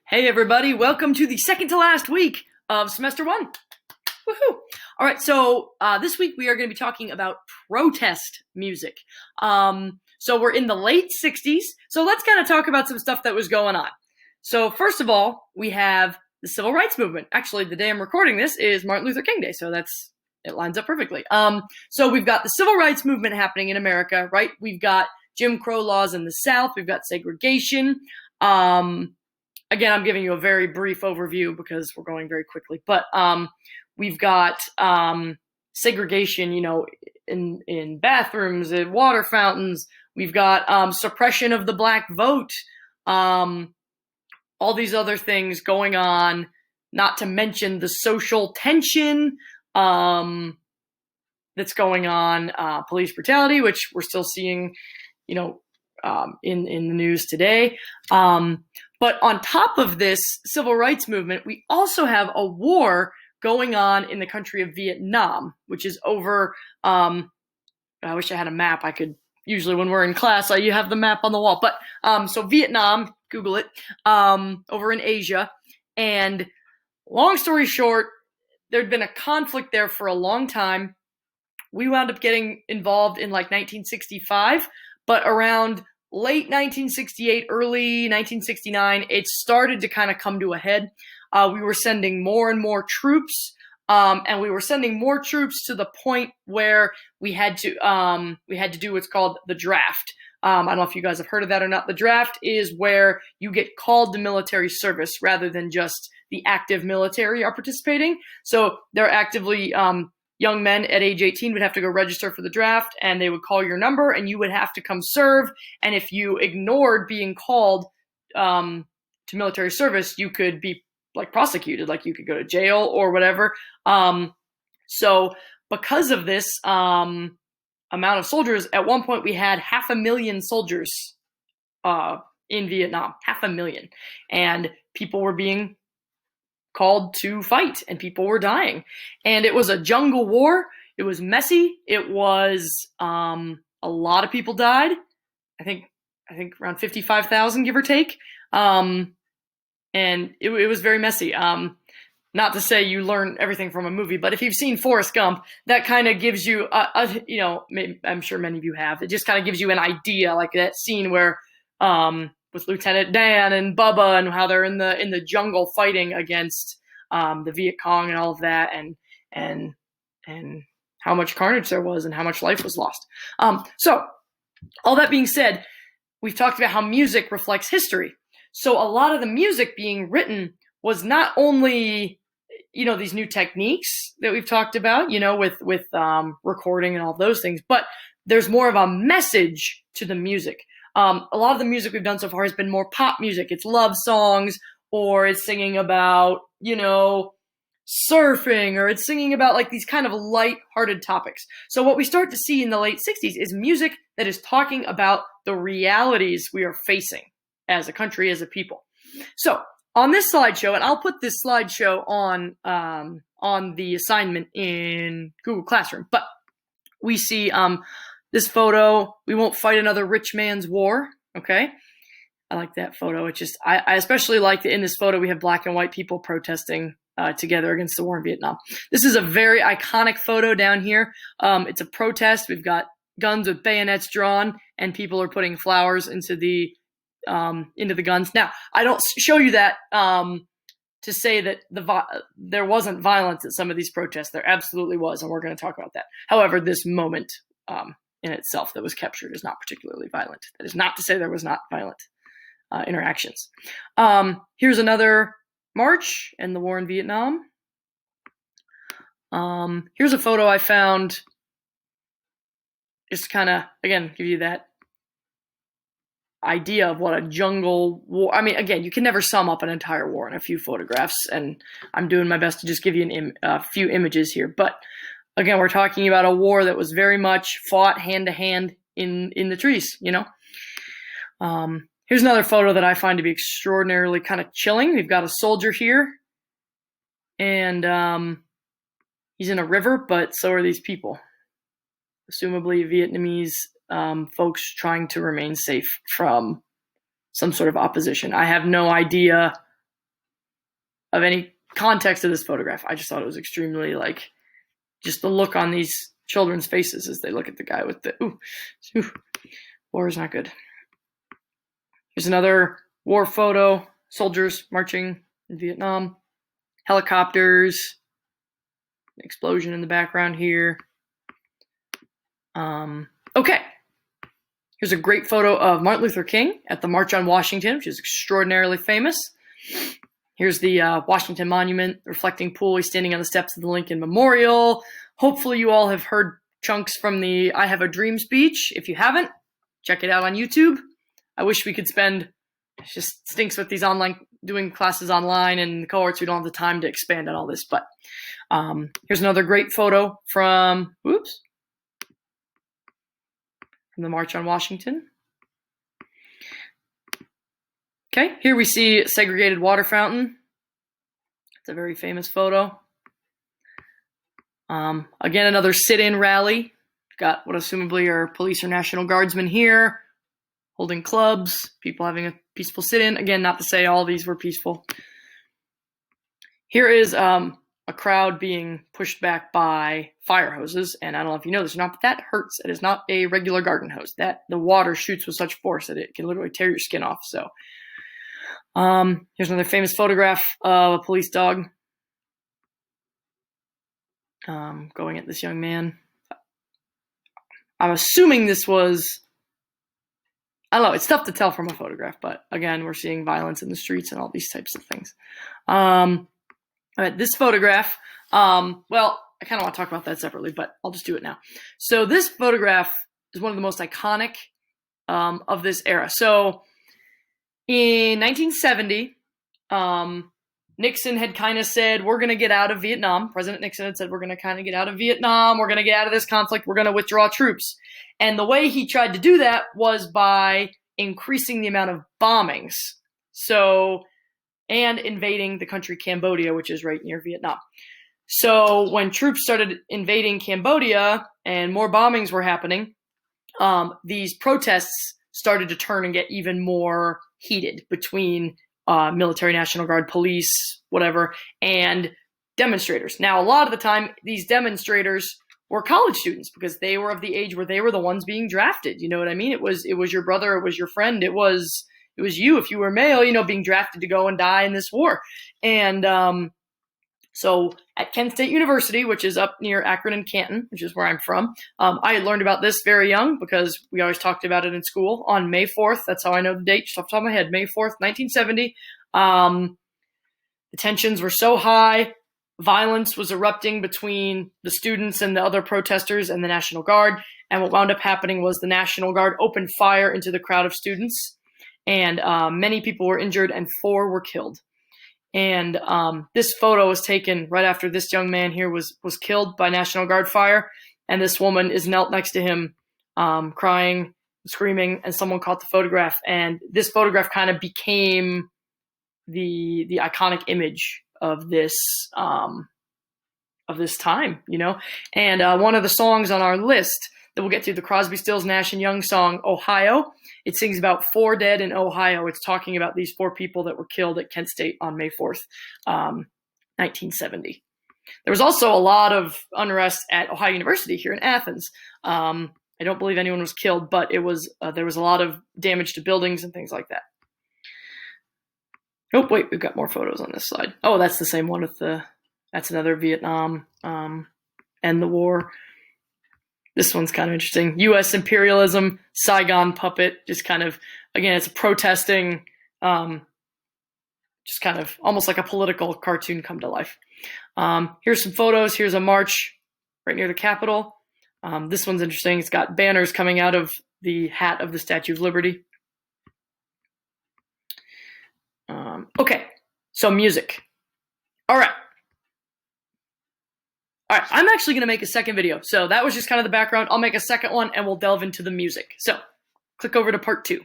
Hey everybody, welcome to the second to last week of semester one. Woohoo! All right, so this week we are going to be talking about protest music. So we're in the late 60s, so let's kind of talk about some stuff that was going on. So first of all, we have the Civil Rights Movement. Actually, the day I'm recording this is Martin Luther King Day, so it lines up perfectly. So we've got the Civil Rights Movement happening in America, right? We've got Jim Crow laws in the South. We've got segregation. Again, I'm giving you a very brief overview because we're going very quickly. But we've got segregation, in bathrooms, in water fountains. We've got suppression of the black vote. All these other things going on, not to mention the social tension that's going on, police brutality, which we're still seeing, in the news today. But on top of this civil rights movement, we also have a war going on in the country of Vietnam, which is over, I wish I had a map. I could, usually when we're in class, you have the map on the wall. But so Vietnam, Google it, over in Asia. And long story short, there'd been a conflict there for a long time. We wound up getting involved in like 1965, but around late 1968, early 1969, it started to kind of come to a head. We were sending more and more troops, and we were sending more troops to the point where we had to do what's called the draft. I don't know if you guys have heard of that or not. The draft is where you get called to military service rather than just the active military are participating. So they're actively young men at age 18 would have to go register for the draft, and they would call your number, and you would have to come serve. And if you ignored being called to military service, you could be prosecuted, you could go to jail or whatever. So because of this amount of soldiers, at one point we had 500,000 soldiers in Vietnam, 500,000, and people were being called to fight, and people were dying. And it was a jungle war. It was messy. It was a lot of people died. I think around 55,000, give or take. And it was very messy. Not to say you learn everything from a movie, but if you've seen Forrest Gump, that kind of gives you I'm sure many of you have. It just kind of gives you an idea, like that scene where with Lieutenant Dan and Bubba and how they're in the jungle fighting against the Viet Cong and all of that, and how much carnage there was and how much life was lost. So all that being said, we've talked about how music reflects history. So a lot of the music being written was not only these new techniques that we've talked about, with recording and all those things, but there's more of a message to the music. A lot of the music we've done so far has been more pop music. It's love songs, or it's singing about, surfing, or it's singing about these kind of light-hearted topics. So what we start to see in the late 60s is music that is talking about the realities we are facing as a country, as a people. So on this slideshow, and I'll put this slideshow on the assignment in Google Classroom, but we see this photo. We won't fight another rich man's war. Okay. I like that photo. It's just, I especially like that in this photo, we have black and white people protesting together against the war in Vietnam. This is a very iconic photo down here. It's a protest. We've got guns with bayonets drawn, and people are putting flowers into the guns. Now, I don't show you that to say that there wasn't violence at some of these protests. There absolutely was, and we're going to talk about that. However, this moment in itself that was captured is not particularly violent. That is not to say there was not violent interactions. Here's another march and the war in Vietnam. Here's a photo I found just kind of, again, give you that idea of what a jungle war. I mean, again, you can never sum up an entire war in a few photographs, and I'm doing my best to just give you a few images here. But again, we're talking about a war that was very much fought hand to hand in the trees, Here's another photo that I find to be extraordinarily kind of chilling. We've got a soldier here, and he's in a river, but so are these people. Assumably Vietnamese folks trying to remain safe from some sort of opposition. I have no idea of any context to this photograph. I just thought it was extremely, like, just the look on these children's faces as they look at the guy with the, war is not good. Here's another war photo, soldiers marching in Vietnam, helicopters, explosion in the background here. Okay. Here's a great photo of Martin Luther King at the March on Washington, which is extraordinarily famous. Here's the Washington Monument, the reflecting pool. He's standing on the steps of the Lincoln Memorial. Hopefully you all have heard chunks from the I Have a Dream speech. If you haven't, check it out on YouTube. I wish we could spend, it just stinks with these doing classes online and the cohorts. We don't have the time to expand on all this, but here's another great photo from the March on Washington. Okay, here we see a segregated water fountain. It's a very famous photo. Again, another sit-in rally. Got what assumably are police or National Guardsmen here, holding clubs, people having a peaceful sit-in. Again, not to say all these were peaceful. Here is a crowd being pushed back by fire hoses, and I don't know if you know this or not, but that hurts. It is not a regular garden hose. That the water shoots with such force that it can literally tear your skin off. So, here's another famous photograph of a police dog going at this young man. I'm assuming this was, I don't know, it's tough to tell from a photograph, but again, we're seeing violence in the streets and all these types of things. All right, this photograph, well, I kind of want to talk about that separately, but I'll just do it now. So this photograph is one of the most iconic of this era. So in 1970, Nixon had kind of said, we're going to get out of Vietnam. President Nixon had said, we're going to kind of get out of Vietnam. We're going to get out of this conflict. We're going to withdraw troops. And the way he tried to do that was by increasing the amount of bombings. So, and invading the country Cambodia, which is right near Vietnam. So when troops started invading Cambodia and more bombings were happening, these protests started to turn and get even more heated between military, National Guard, police, whatever, and demonstrators. Now, a lot of the time, these demonstrators were college students because they were of the age where they were the ones being drafted. You know what I mean? It was your brother, it was your friend, it was you, if you were male, you know, being drafted to go and die in this war. And so at Kent State University, which is up near Akron and Canton, which is where I'm from, I had learned about this very young because we always talked about it in school on May 4th. That's how I know the date just off the top of my head, May 4th, 1970. The tensions were so high. Violence was erupting between the students and the other protesters and the National Guard. And what wound up happening was the National Guard opened fire into the crowd of students. And many people were injured and 4 were killed. And this photo was taken right after this young man here was killed by National Guard fire. And this woman is knelt next to him, crying, screaming, and someone caught the photograph. And this photograph kind of became the iconic image of this time, you know. And one of the songs on our list that we'll get to, the Crosby, Stills, Nash and Young song, Ohio. It sings about 4 dead in Ohio. It's talking about these 4 people that were killed at Kent State on May 4th, 1970. There was also a lot of unrest at Ohio University here in Athens. I don't believe anyone was killed, but it was there was a lot of damage to buildings and things like that. Oh, wait, we've got more photos on this slide. Oh, that's the same one with that's another Vietnam and the war. This one's kind of interesting. U.S. imperialism, Saigon puppet, just kind of, again, it's a protesting, just kind of almost like a political cartoon come to life. Here's some photos. Here's a march right near the Capitol. This one's interesting. It's got banners coming out of the hat of the Statue of Liberty. Okay, so music. All right, I'm actually going to make a second video. So that was just kind of the background. I'll make a second one and we'll delve into the music. So click over to part 2.